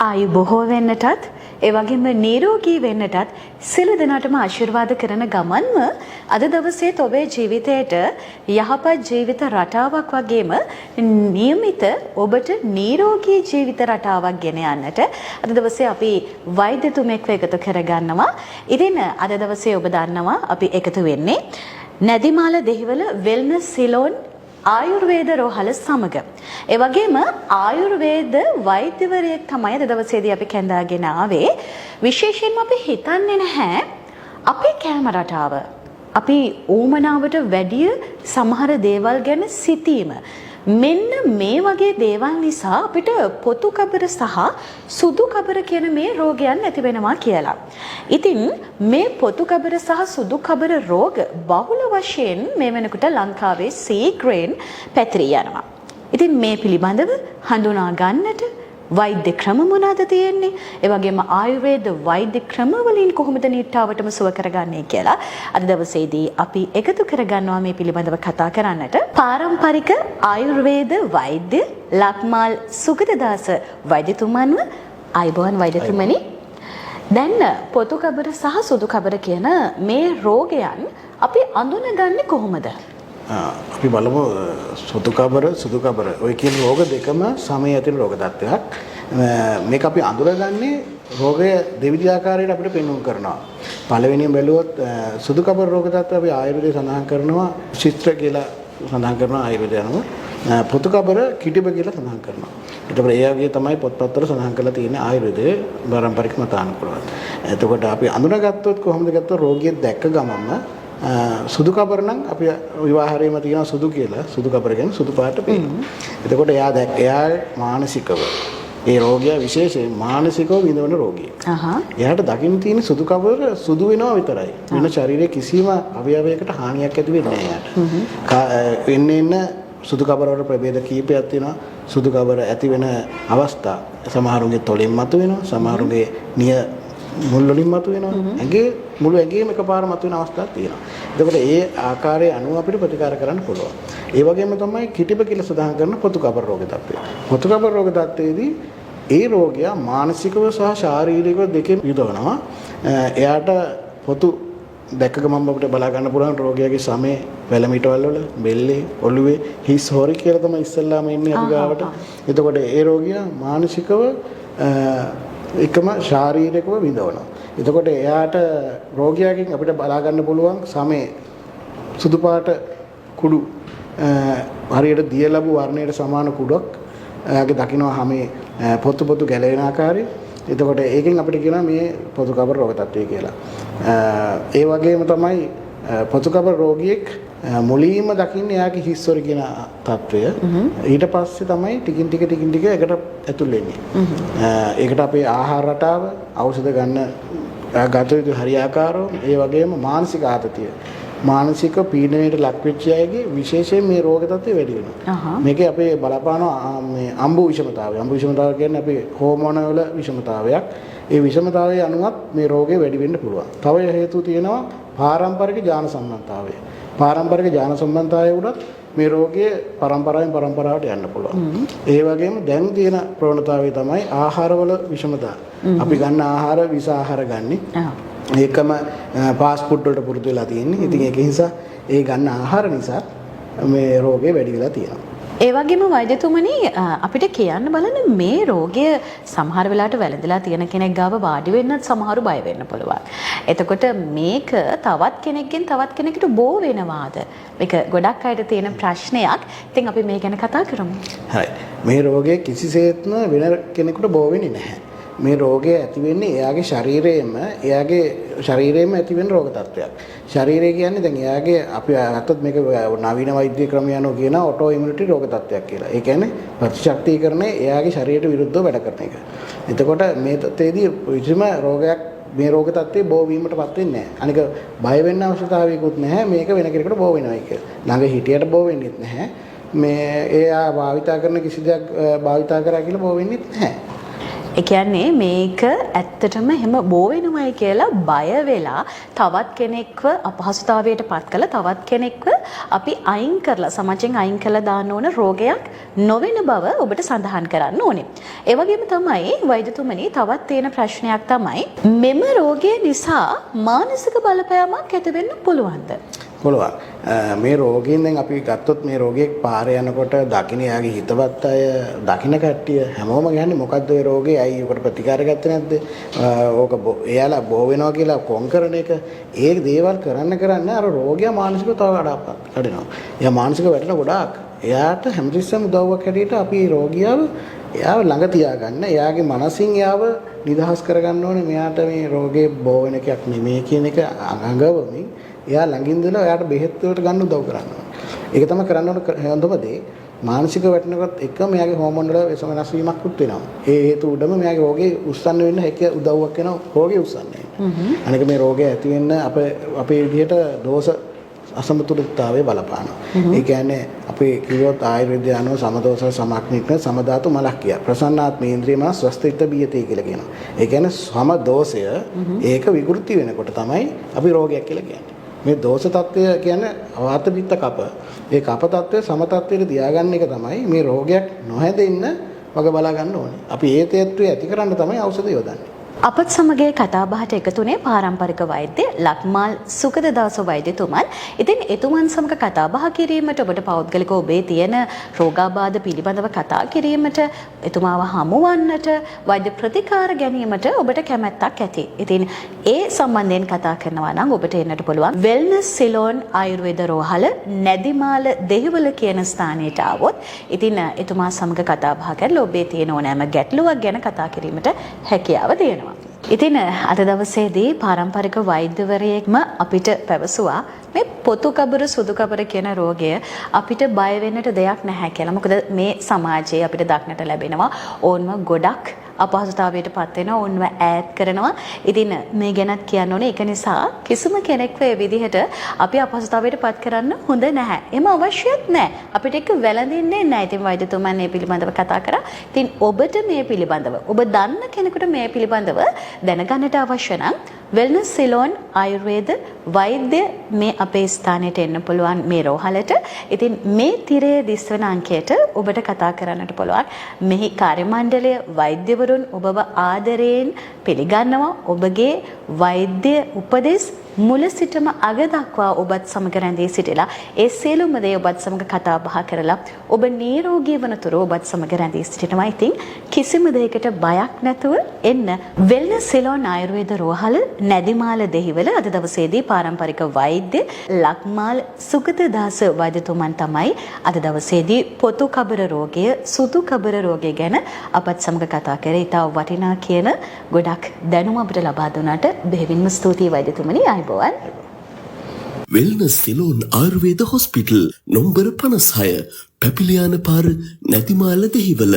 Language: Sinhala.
ආයු බොහෝ වෙන්නටත් ඒ වගේම නිරෝගී වෙන්නටත් සියලු දෙනාටම ආශිර්වාද කරන ගමන්ම අද දවසේ ඔබේ ජීවිතයට යහපත් ජීවිත රටාවක් වගේම නියමිත ඔබට නිරෝගී ජීවිත රටාවක් ගෙන යන්නට අද දවසේ අපි වෛද්‍යතුමෙක්ව එකතු කරගන්නවා. ඉතින් අද දවසේ ඔබ දන්නවා අපි එකතු වෙන්නේ නැදිමාල දෙහිවල වෙල්නස් සිලෝන් ආයුර්වේද රෝහල සමග. ඒ වගේම ආයුර්වේද වෛද්‍යවරයෙක් තමයි අද දවසේදී අපි කැඳාගෙන ආවේ. විශේෂයෙන්ම අපි හිතන්නේ නැහැ අපේ කෑම රටාව. අපි ඌමනාවට වැඩිය සමහර දේවල් ගැන සිතීම. මෙන්න මේ වගේ දේවල් නිසා අපිට පොතු කබර සහ සුදු කබර කියන මේ රෝගයන් ඇති වෙනවා කියලා. ඉතින් මේ පොතු කබර සහ සුදු කබර රෝග බහුල වශයෙන් මේ වෙනකොට ලංකාවේ සීඝ්‍රයෙන් පැතිරී යනවා. ඉතින් මේ පිළිබඳව හඳුනා ගන්නට වෛද්‍ය ක්‍රම මොනවාද තියෙන්නේ? ඒ වගේම ආයුර්වේද වෛද්‍ය ක්‍රම වලින් කොහොමද නිට්ටාවටම සුව කරගන්නේ කියලා අද දවසේදී අපි එකතු කරගන්නවා මේ පිළිබඳව කතා කරන්නට. පාරම්පරික ආයුර්වේද වෛද්‍ය ලක්මාල් සුගතදාස වෛද්‍යතුමන්ව අයබෝන් වෛද්‍යතුමනි. දැන් පොතු කබර සහ සුදු කබර කියන මේ රෝගයන් අපි අඳුනගන්නේ කොහොමද? අපි බලමු සුදු කබර ඔය කියන රෝග දෙකම සමය ඇතින රෝග තත්ත්වයක්. මේක අපි අඳුරගන්නේ රෝගය දෙවිධ ආකාරයට අපිට පෙන්වුම් කරනවා. පළවෙනියෙන් බැලුවොත් සුදු කබර රෝග තත්ත්වය අපි ආයුර්වේදයේ සඳහන් කරනවා චිත්‍ර කියලා සඳහන් කරනවා ආයුර්වේදය අනුව. පොතු කබර කිටිබ කියලා සඳහන් කරනවා. ඊට පස්සේ ඒ වගේ තමයි පොත්පත්වල සඳහන් කරලා තියෙන්නේ ආයුර්වේදයේ පාරම්පරික මතානුකූලව. එතකොට අපි අඳුනගත්තොත් කොහොමද ගත්තොත් රෝගියෙක් දැක්ක ගමන්ම සුදු කබර නම් අපි විවාහාරයේම තියෙනවා සුදු කියලා. සුදු කබර කියන්නේ සුදු පාට පේනවා. එතකොට එයා මානසිකව ඒ රෝගියා විශේෂයෙන් මානසිකව විඳවන රෝගියෙක්. එයාට දකින්න තියෙන සුදු කබර සුදු වෙනවා විතරයි. වෙන ශරීරයේ කිසිම අවයවයකට හානියක් ඇති වෙන්නේ නැහැ එයාට. එන්න සුදු කබර වල ප්‍රභේද කීපයක් තියෙනවා. සුදු කබර ඇති වෙන අවස්ථා සමහරුගේ තොලෙන් මතුවෙනවා. සමහරුගේ නිය මුල් වලින් මතුවෙනවා. මුළු ඇඟේම එකපාර මතුවෙන අවස්ථාවක් තියෙනවා. එතකොට ඒ ආකාරයේ අනුව අපිට ප්‍රතිකාර කරන්න පුළුවන්. ඒ වගේම තමයි කිටිබ කියලා සඳහන් කරන පොතු කබර රෝග තත්ත්වය. පොතු කබර රෝග තත්ත්වයේදී ඒ රෝගියා මානසිකව සහ ශාරීරිකව දෙකෙන් විඳවනවා. එයාට පොතු දැක්ක ගමන් අපිට බලා ගන්න පුළුවන් රෝගියාගේ සමේ වැලමිටවල වල බෙල්ලේ ඔළුවේ හිස් හොරි කියලා තමයි ඉස්සල්ලාම ඉන්නේ අපි ගාවට. එතකොට ඒ රෝගියා මානසිකව එකම ශාරීරිකව විඳවනවා. එතකොට එයාට රෝගියාගෙන් අපිට බලා ගන්න පුළුවන් සමේ සුදු පාට කුඩු හරියට දිය ලැබු වර්ණයට සමාන කුඩක් එයාගේ දකින්නවා හැමේ පොතු ගැලවෙන ආකාරය. එතකොට ඒකෙන් අපිට කියනවා මේ පොතු කබර රෝග තත්ත්වය කියලා. ඒ වගේම තමයි පොතු කබර රෝගියෙක් මුලින්ම දකින්නේ එයාගේ හිස්සොරි කියන තත්ත්වය. ඊට පස්සේ තමයි ටිකින් ටික එකට ඇතුල් වෙන්නේ. ඒකට අපේ ආහාර රටාව, ඖෂධ ගන්න ගත යුතු හරියාකාරව, ඒ වගේම මානසික ආතතිය. මානසික පීඩනයට ලක් වෙච්ච අයගේ විශේෂයෙන් මේ රෝග තත්ත්වය වැඩි වෙනවා. මේකේ අපේ බලපාන මේ අම්බු විෂමතාවය. අම්බු විෂමතාවය කියන්නේ අපේ හෝමෝන වල විෂමතාවයක්. ඒ විෂමතාවයේ අනුවත් මේ රෝගේ වැඩි වෙන්න පුළුවන්. තව හේතු තියෙනවා පාරම්පරික ජාන සම්බන්ධතාවය. පාරම්පරික ජාන සම්බන්ධතාවය උඩත් මේ රෝගයේ පරම්පරාවෙන් පරම්පරාවට යන්න පුළුවන්. ඒ වගේම දැන් තියෙන ප්‍රවණතාවය තමයි ආහාරවල විෂමතාව. අපි ගන්න ආහාර විස ආහාර ගන්නෙ. ඒකම ෆාස්ට් ෆුඩ් වලට පුරුදු වෙලා තියෙන්නේ. ඉතින් ඒක නිසා ඒ ගන්න ආහාර නිසා මේ රෝගේ වැඩි වෙලා තියෙනවා. ඒ වගේම වෛද්‍යතුමනි අපිට කියන්න බලන්න මේ රෝගය සමහර වෙලාවට වැළඳලා තියෙන කෙනෙක් ගාව වාඩි වෙන්නත් සමහරු බය වෙන්න පුළුවන්. එතකොට මේක තවත් කෙනෙක්ගෙන් තවත් කෙනෙකුට බෝ වෙනවාද? මේක ගොඩක් අයට තියෙන ප්‍රශ්නයක්. ඉතින් අපි මේ ගැන කතා කරමු. හරි. මේ රෝගය කිසිසේත්ම වෙන කෙනෙකුට බෝ වෙන්නේ නැහැ. මේ රෝගය ඇති වෙන්නේ එයාගේ ශරීරයේම ඇති වෙන රෝග තත්ත්වයක්. ශරීරය කියන්නේ දැන් එයාගේ අපි අහත්තොත් මේක නවීන වෛද්‍ය ක්‍රමය අනුව කියන ඔටෝ ඉමුනිටි රෝග තත්ත්වයක් කියලා. ඒ කියන්නේ ප්‍රතිශක්තිකරණය එයාගේ ශරීරයට විරුද්ධව වැඩ කරන එක. එතකොට මේ තත්ත්වයේදී කිසිම රෝගයක් මේ රෝග තත්ත්වයේ බෝ වීමටපත් වෙන්නේ නැහැ. අනික බය වෙන්න අවශ්‍යතාවයකුත් නැහැ. මේක වෙන කෙනෙකුට බෝ වෙනවා කියලා. ළඟ හිටියට බෝ වෙන්නේත් නැහැ. මේ එයා භාවිතා කරන කිසි දෙයක් භාවිතා කරා කියලා බෝ වෙන්නේත් නැහැ. ඒ කියන්නේ මේක ඇත්තටම එහෙම බෝ වෙනවයි කියලා බය වෙලා තවත් කෙනෙක්ව අපහසුතාවයට පත් කළා තවත් කෙනෙක්ව අපි අයින් කරලා සමාජයෙන් අයින් කරලා දාන්න ඕන රෝගයක් නොවන බව ඔබට සඳහන් කරන්න ඕනේ. ඒ වගේම තමයි වෛද්‍යතුමනි තවත් තියෙන ප්‍රශ්නයක් තමයි මෙම රෝගය නිසා මානසික බලපෑමක් ඇති වෙන්න පුළුවන්ද? පුළුවන්. මේ රෝගීන් දැන් අපි ගත්තොත් මේ රෝගියෙක් පාරේ යනකොට දකින්න යාගේ හිතවත් අය දකින්න කට්ටිය හැමෝම කියන්නේ මොකද්ද ඔය රෝගේ ඇයි උකට ප්‍රතිකාර ගත්තේ නැද්ද? ඕක එයාලා බෝ වෙනවා කියලා කොන් කරන එක ඒ දේවල් කරන්න අර රෝගියා මානසිකව තව කඩනවා. එයා මානසික වැටෙන ගොඩාක්. එයාට හැමතිස්සෙම උදව්වක් හැටියට අපි රෝගියාව එයාව ළඟ තියාගන්න එයාගේ මනසින් එයාව නිදහස් කරගන්න ඕනේ. මෙයාට මේ රෝගේ බෝ වෙන එකක් නෙමෙයි කියන එක අඟවමින් එයා ළඟින් ඉඳලා එයාට බෙහෙත් වලට ගන්න උදව් කරන්න ඕනේ. ඒක තමයි කරන්න ඕන හොඳම දේ. මානසික වැටෙනකොට එක මෙයාගේ හෝමෝන් වල වෙනස් වීමක් උත් වෙනවා. ඒ හේතු උඩම මෙයාගේ රෝගේ උස්සන්න වෙන්න හැකිය උදව්වක් වෙනවා රෝගේ උස්සන්නේ. අනික මේ රෝගය ඇති වෙන්න අපේ විදිහට දෝෂ අසමතුලිතතාවය බලපානවා. ඒ කියන්නේ අපි කිව්වොත් ආයුර්වේදය අනුව සමදෝෂ සමක්නික සමධාතු මලක්කිය. ප්‍රසන්නාත්මේන්ද්‍රියම ස්වස්තිත බියතේ කියලා කියනවා. ඒ කියන්නේ සමදෝෂය ඒක විකෘති වෙනකොට තමයි අපි රෝගයක් කියලා කියන්නේ. මේ දෝෂ తত্ত্বය කියන්නේ වාත පිත්ත කප. ඒ කප తত্ত্বය සම తত্ত্වයට තියාගන්න එක තමයි මේ රෝගයක් නොහැදෙන්න වග බලා ගන්න ඕනේ. අපි ඒ තත්ත්වය ඇති කරන්න තමයි ඖෂධ යොදන්නේ. අපත් සමග කතාබහට එකතුනේ පාරම්පරික වෛද්‍ය ලක්මාල් සුගතදාස වෛද්‍යතුමන්. ඉතින් එතුමන් සමග කතාබහ කිරීමට ඔබට පෞද්ගලිකව ඔබේ තියෙන රෝගාබාධ පිළිබඳව කතා කිරීමට එතුමාව හමුවන්නට වෛද්‍ය ප්‍රතිකාර ගැනීමට ඔබට කැමැත්තක් ඇති. ඉතින් ඒ සම්බන්ධයෙන් කතා කරනවා නම් ඔබට එන්නට පුළුවන් වෙල්නස් සිලෝන් ආයුර්වේද රෝහල නැදිමාල දෙහිවල කියන ස්ථානයට ආවොත් ඉතින් එතුමා සමග කතාබහ කරලා ඔබේ තියෙන ඕනෑම ගැටලුවක් ගැන කතා කිරීමට හැකියාව දෙනවා. ඉතින් අද දවසේදී පාරම්පරික වෛද්‍යවරයෙක්ම අපිට පැවසුවා මේ පොතු කබර සුදු කබර කියන රෝගය අපිට බය වෙන්නට දෙයක් නැහැ කියලා. මොකද මේ සමාජයේ අපිට දක්නට ලැබෙනවා ඕන්ව ගොඩක් අපහසුතාවයට පත් වෙනවා ඕන්ව ඈඩ් කරනවා. ඉතින් මේ ගැනත් කියන්න ඕනේ ඒක නිසා කිසිම කෙනෙක්ව ඒ විදිහට අපි අපහසුතාවයට පත් කරන්න හොඳ නැහැ. එම අවශ්‍යත් නැහැ. අපිට ඒක වැළඳින්නේ නැහැ. ඉතින් වෛද්‍යතුමන් මේ පිළිබඳව කතා කරා. ඉතින් ඔබට මේ පිළිබඳව ඔබ දන්න කෙනෙකුට මේ පිළිබඳව දැනගන්නට අවශ්‍ය නම් වෙල්නස් සිලෝන් ආයුර්වේද වෛද්‍ය මේ අපේ ස්ථානයට එන්න පුළුවන් මේ රෝහලට. ඉතින් මේ තිරයේ දිස්වන අංකයට ඔබට කතා කරන්නට පුළුවන්. මෙහි කාර්ය මණ්ඩලය වෛද්‍යවරුන් ඔබව ආදරයෙන් පිළිගන්නවා. ඔබගේ වෛද්‍ය උපදෙස් මුල සිටම අග දක්වා ඔබත් සමග රැඳී සිටිලා ඒ සියලුම දේ ඔබත් සමග කතා බහ කරලා ඔබ නිරෝගී වනතුරු ඔබත් සමග රැඳී සිටිනවා. ඉතින් කිසිම දෙයකට බයක් නැතුව එන්න වෙල්නස් සිලෝන් ආයුර්වේද රෝහල නැදිමාල දෙහිවල. අද දවසේදී පාරම්පරික වෛද්‍ය ලක්මාල් සුගතදාස වෛද්‍යතුමන් තමයි අද දවසේදී පොතු කබර රෝගය සුදු කබර රෝගය ගැන අපත් සමග කතා කරේ. ඉතා වටිනා කියන ගොඩක් දැනුම අපිට ලබා දුන්නාට බෙහෙවින්ම ස්තුතියි වෛද්‍යතුමනි. ආයුබෝවන්. වෙල්නස් සිලෝන් ආයුර්වේද හොස්පිටල් නොම්බර 56 පැපිලියාන පාර නැතිමාල දෙහිවල.